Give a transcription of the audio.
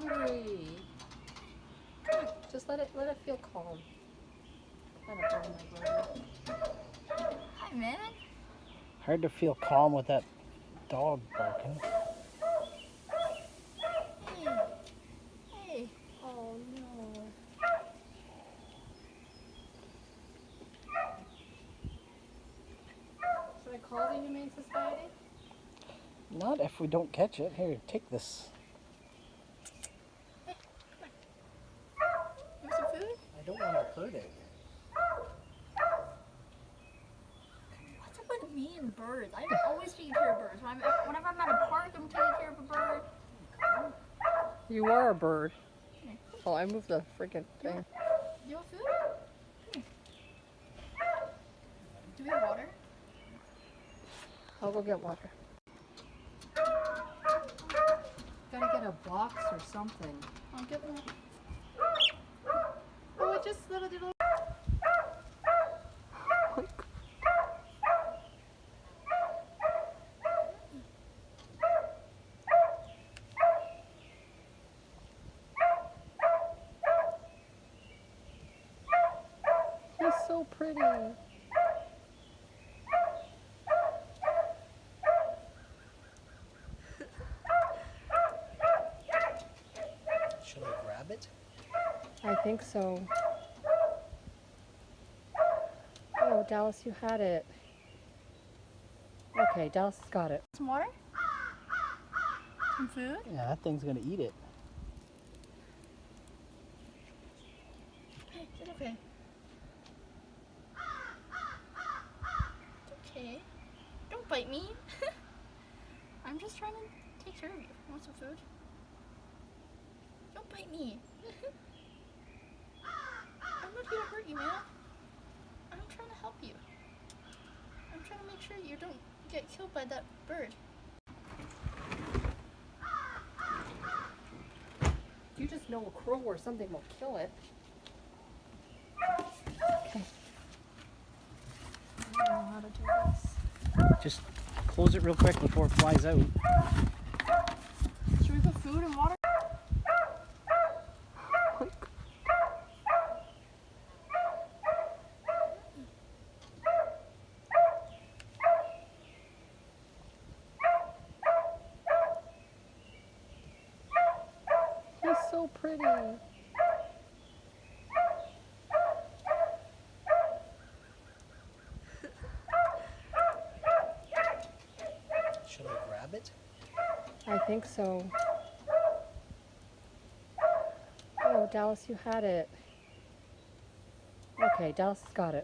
hungry. Come on, just let it feel calm. Hi, man. Hard to feel calm with that dog barking. Hey. Hey. Oh no. Should I call the Humane Society? Not if we don't catch it. Here, take this. Hey, come on. You want some food? I don't want to hurt it. What's up with me and birds? I'm always taking care of birds. Whenever I'm at a park, I'm taking care of a bird. You are a bird. Oh, I moved the freaking thing. You want food? Here. Do we have water? I'll go get water. Gotta get a box or something. I'll get one. Oh, it just little. He's so pretty. Should I grab it? I think so. Oh, Dallas, you had it. Okay, Dallas has got it. Some water? Some food? Yeah, that thing's gonna eat it. Hey, is it okay? It's okay. Don't bite me. I'm just trying to take care of you. You want some food? Don't bite me. I'm not here to hurt you, man. I'm trying to help you. I'm trying to make sure you don't get killed by that bird. You just know a crow or something will kill it. Okay. I don't know how to do this. Just close it real quick before it flies out. Should we put food and water? He's so pretty. Should I grab it? I think so. Oh, Dallas, you had it. Okay, Dallas has got it.